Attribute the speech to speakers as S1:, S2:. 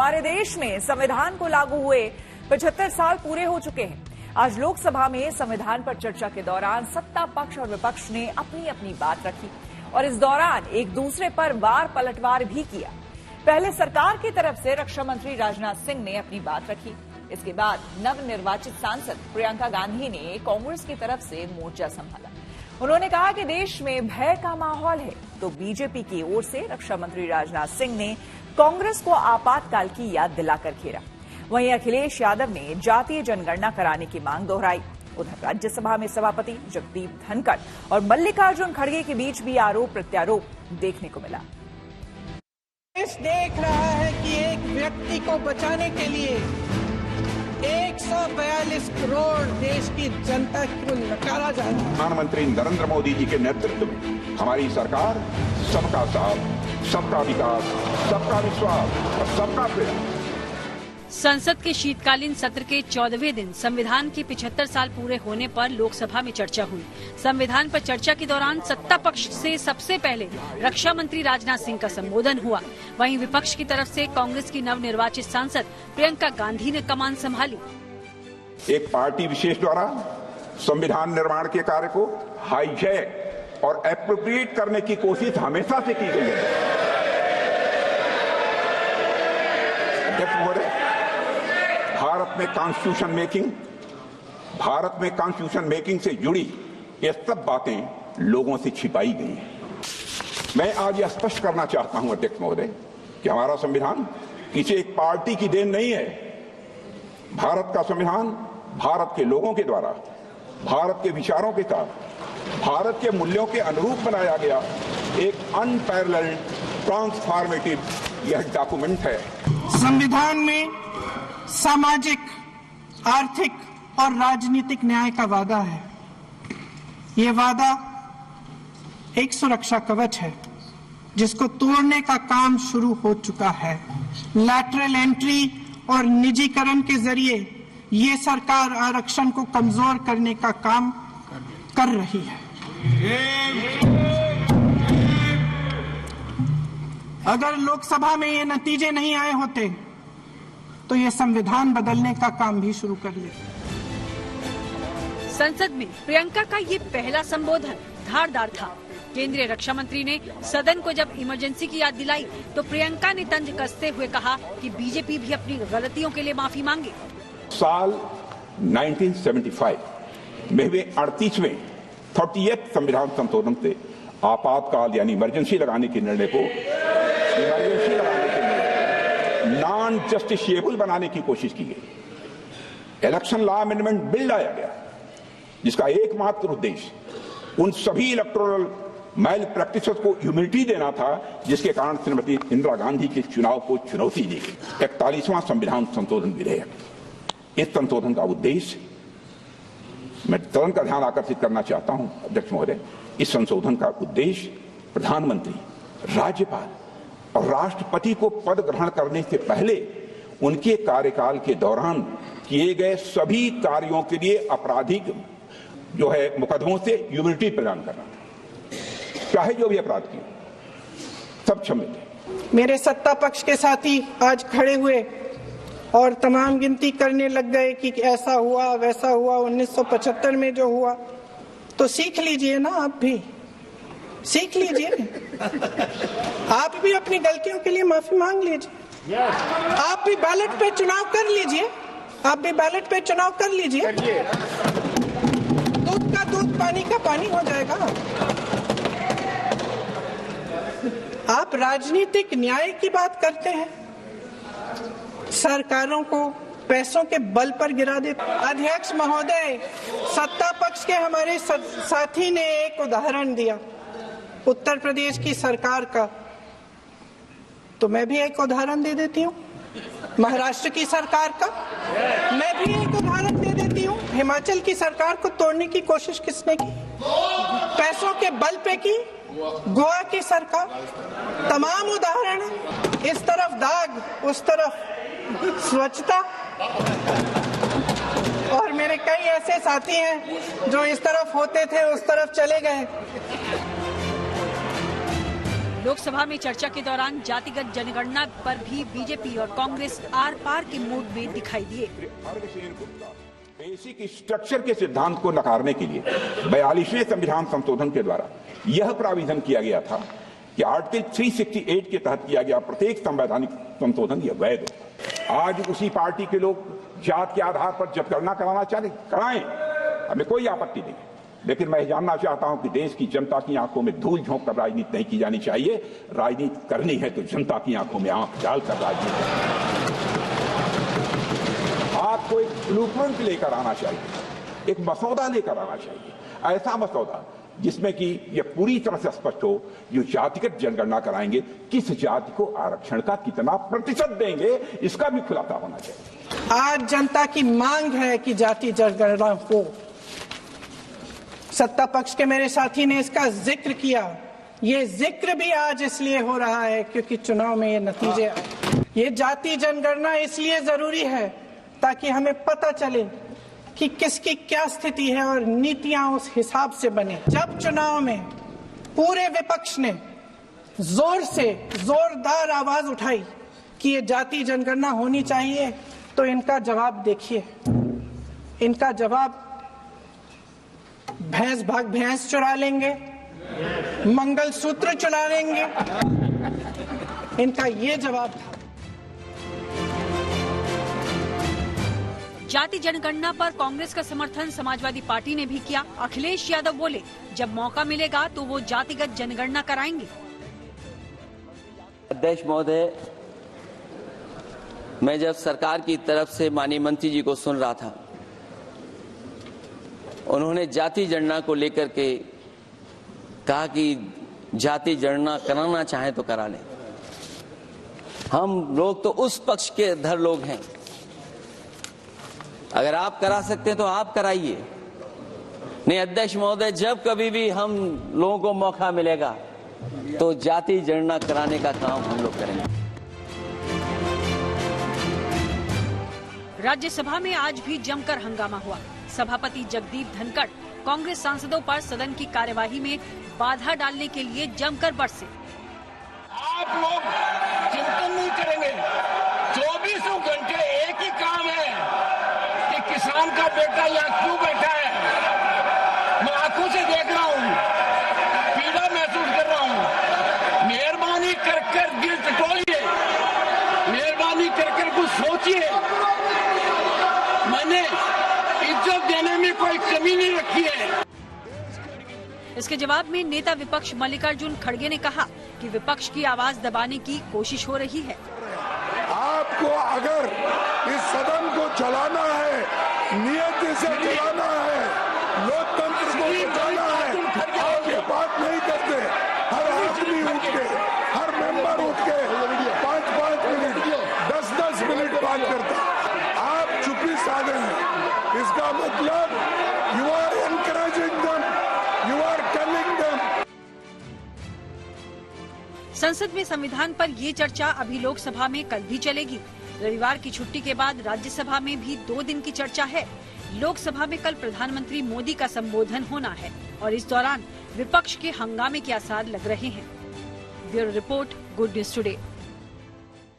S1: हमारे देश में संविधान को लागू हुए 75 साल पूरे हो चुके हैं। आज लोकसभा में संविधान पर चर्चा के दौरान सत्ता पक्ष और विपक्ष ने अपनी अपनी बात रखी और इस दौरान एक दूसरे पर वार पलटवार भी किया। पहले सरकार की तरफ से रक्षा मंत्री राजनाथ सिंह ने अपनी बात रखी। इसके बाद नवनिर्वाचित सांसद प्रियंका गांधी ने कांग्रेस की तरफ से मोर्चा संभाला। उन्होंने कहा कि देश में भय का माहौल है, तो बीजेपी की ओर से रक्षा मंत्री राजनाथ सिंह ने कांग्रेस को आपातकाल की याद दिलाकर घेरा। वहीं अखिलेश यादव ने जातीय जनगणना कराने की मांग दोहराई। उधर राज्यसभा में सभापति जगदीप धनखड़ और मल्लिकार्जुन खड़गे के बीच भी आरोप प्रत्यारोप देखने को मिला।
S2: देश देख रहा है कि एक व्यक्ति को बचाने के लिए 142 करोड़ देश की जनता को नकारा जा रहा है।
S3: प्रधानमंत्री नरेंद्र मोदी जी के नेतृत्व में हमारी सरकार सबका साथ, सबका विकास, सबका विश्वास और सबका प्रयास।
S4: संसद के शीतकालीन सत्र के 14वें दिन संविधान के 75 साल पूरे होने पर लोकसभा में चर्चा हुई। संविधान पर चर्चा के दौरान सत्ता पक्ष से सबसे पहले रक्षा मंत्री राजनाथ सिंह का संबोधन हुआ। वहीं विपक्ष की तरफ से कांग्रेस की नवनिर्वाचित सांसद प्रियंका गांधी ने कमान संभाली।
S3: एक पार्टी विशेष द्वारा संविधान निर्माण के कार्य को हाईजैक और एप्रोप्रिएट करने की कोशिश हमेशा से की गई है। अध्यक्ष महोदय, भारत में कॉन्स्टिट्यूशन मेकिंग से जुड़ी ये सब बातें लोगों से छिपाई गई हैं। मैं आज यह स्पष्ट करना चाहता हूं अध्यक्ष महोदय कि हमारा संविधान किसी एक पार्टी की देन नहीं है। भारत का संविधान भारत के लोगों के द्वारा भारत के विचारों के साथ भारत के मूल्यों के अनुरूप बनाया गया एक अनपैरेलल्ड ट्रांसफॉर्मेटिव यह डॉक्यूमेंट है।
S2: संविधान में सामाजिक, आर्थिक और राजनीतिक न्याय का वादा है। ये वादा एक सुरक्षा कवच है जिसको तोड़ने का काम शुरू हो चुका है। लैटरल एंट्री और निजीकरण के जरिए ये सरकार आरक्षण को कमजोर करने का काम कर रही है। अगर लोकसभा में ये नतीजे नहीं आए होते तो ये संविधान बदलने का काम भी शुरू कर लेते।
S4: संसद में प्रियंका का ये पहला संबोधन धारदार था। केंद्रीय रक्षा मंत्री ने सदन को जब इमरजेंसी की याद दिलाई तो प्रियंका ने तंज कसते हुए कहा कि बीजेपी भी अपनी गलतियों के लिए माफी मांगे।
S3: साल 1975 में हुए 38वें संविधान संशोधन से आपातकाल यानी इमरजेंसी लगाने के निर्णय को नॉन जस्टिशिएबल बनाने की कोशिश की गई। इलेक्शन लॉ अमेंडमेंट बिल लाया गया जिसका एकमात्र उद्देश्य उन सभी इलेक्टोरल मैल प्रैक्टिसेस को इम्यूनिटी देना था जिसके कारण श्रीमती इंदिरा गांधी के चुनाव को चुनौती दी गई। 41वां संविधान संशोधन विधेयक, इस संशोधन का उद्देश्य, मैं सदन का ध्यान आकर्षित करना चाहता हूं अध्यक्ष महोदय, इस संशोधन का उद्देश्य प्रधानमंत्री, राज्यपाल और राष्ट्रपति को पद ग्रहण करने से पहले उनके कार्यकाल के दौरान किए गए सभी कार्यों के लिए आपराधिक जो है मुकदमों से इम्यूनिटी प्रदान करना, चाहे जो भी अपराध किए सब क्षमित है।
S2: मेरे सत्ता पक्ष के साथी आज खड़े हुए और तमाम गिनती करने लग गए कि ऐसा हुआ वैसा हुआ 1975 में जो हुआ, तो सीख लीजिए ना, आप भी सीख लीजिए। आप भी अपनी गलतियों के लिए माफी मांग लीजिए। आप भी बैलेट पे चुनाव कर लीजिए। आप भी बैलेट पे चुनाव कर लीजिए। दूध का दूध, पानी का पानी हो जाएगा। आप राजनीतिक न्याय की बात करते हैं, सरकारों को पैसों के बल पर गिरा देते। अध्यक्ष महोदय, सत्ता पक्ष के हमारे साथी ने एक उदाहरण दिया उत्तर प्रदेश की सरकार का, तो मैं भी एक उदाहरण दे देती हूँ महाराष्ट्र की सरकार का। मैं भी एक उदाहरण दे देती हूँ हिमाचल की सरकार को तोड़ने की कोशिश किसने की, पैसों के बल पे की, गोवा की सरकार। तमाम उदाहरण, इस तरफ दाग उस तरफ स्वच्छता। और मेरे कई ऐसे साथी हैं जो इस तरफ होते थे उस तरफ चले गए।
S4: लोकसभा में चर्चा के दौरान जातिगत जनगणना पर भी बीजेपी और कांग्रेस आर पार के मूड में दिखाई दिए।
S3: बेसिक स्ट्रक्चर के सिद्धांत को नकारने के लिए 42वें संविधान संशोधन के द्वारा यह प्राविधान किया गया था कि आर्टिकल 368 के तहत किया गया प्रत्येक संवैधानिक संशोधन यह वैध हो। आज उसी पार्टी के लोग जात के आधार पर जनगणना कराना चाहते कराएं, हमें कोई आपत्ति नहीं, लेकिन मैं जानना चाहता हूं कि देश की जनता की आंखों में धूल झोंक कर राजनीति नहीं की जानी चाहिए। राजनीति करनी है तो जनता की आंखों में आंख डालकर राजनीति आपको एक ब्लूप्रिंट लेकर आना चाहिए, एक मसौदा लेकर आना चाहिए, ऐसा मसौदा जिसमें कि यह पूरी तरह से स्पष्ट हो, जो जातिगत जनगणना कराएंगे किस जाति को आरक्षण का कितना प्रतिशत देंगे, इसका भी खुलासा होना चाहिए।
S2: आज जनता की मांग है कि जाति जनगणना हो। सत्ता पक्ष के मेरे साथी ने इसका जिक्र किया। ये जिक्र भी आज इसलिए हो रहा है क्योंकि चुनाव में ये नतीजे आए। ये जाति जनगणना इसलिए जरूरी है ताकि हमें पता चले कि किसकी क्या स्थिति है और नीतियां उस हिसाब से बने। जब चुनाव में पूरे विपक्ष ने जोरदार आवाज उठाई कि ये जाति जनगणना होनी चाहिए, तो इनका जवाब देखिए। इनका जवाब भैंस भाग भैंस चुरा लेंगे, मंगलसूत्र चुरा लेंगे, इनका ये जवाब था।
S4: जाति जनगणना पर कांग्रेस का समर्थन समाजवादी पार्टी ने भी किया। अखिलेश यादव बोले, जब मौका मिलेगा तो वो जातिगत जनगणना कराएंगे।
S5: अध्यक्ष महोदय, मैं जब सरकार की तरफ से माननीय मंत्री जी को सुन रहा था, उन्होंने जाति जनगणना को लेकर के कहा कि जाति जनगणना कराना चाहे तो करा लें। हम लोग तो उस पक्ष के धर लोग हैं, अगर आप करा सकते हैं तो आप कराइए। नहीं अध्यक्ष महोदय, जब कभी भी हम लोगों को मौका मिलेगा तो जाति जनगणना कराने का काम हम लोग करेंगे।
S4: राज्यसभा में आज भी जमकर हंगामा हुआ। सभापति जगदीप धनखड़ कांग्रेस सांसदों पर सदन की कार्यवाही में बाधा डालने के लिए जमकर बरसे।
S6: आप लोग चिंतन नहीं करेंगे, 24 घंटे एक ही काम है कि किसान का बेटा यहाँ क्यों बैठा है। मैं आंखों से देख रहा हूँ, पीड़ा महसूस कर रहा हूँ। मेहरबानी कर दिल टटोलिए, मेहरबानी कर कुछ सोचिए। मैंने इज्जत देने में कोई कमी नहीं रखी है।
S4: इसके जवाब में नेता विपक्ष मल्लिकार्जुन खड़गे ने कहा कि विपक्ष की आवाज दबाने की कोशिश हो रही है।
S7: आपको अगर इस सदन को चलाना है, नियत से चलाना है, लोकतंत्र को बचाना है, आप ये बात नहीं करते। हर आदमी उठ के, हर मेंबर उठ के 5-5 मिनट, 10-10 मिनट बात करता, आप चुप्पी साधे हैं। इसका मतलब you are encouraging them, you are telling them.
S4: संसद में संविधान पर ये चर्चा अभी लोकसभा में कल भी चलेगी। रविवार की छुट्टी के बाद राज्यसभा में भी 2 दिन की चर्चा है। लोकसभा में कल प्रधानमंत्री मोदी का संबोधन होना है और इस दौरान विपक्ष के हंगामे के आसार लग रहे हैं। Bureau report, good news today.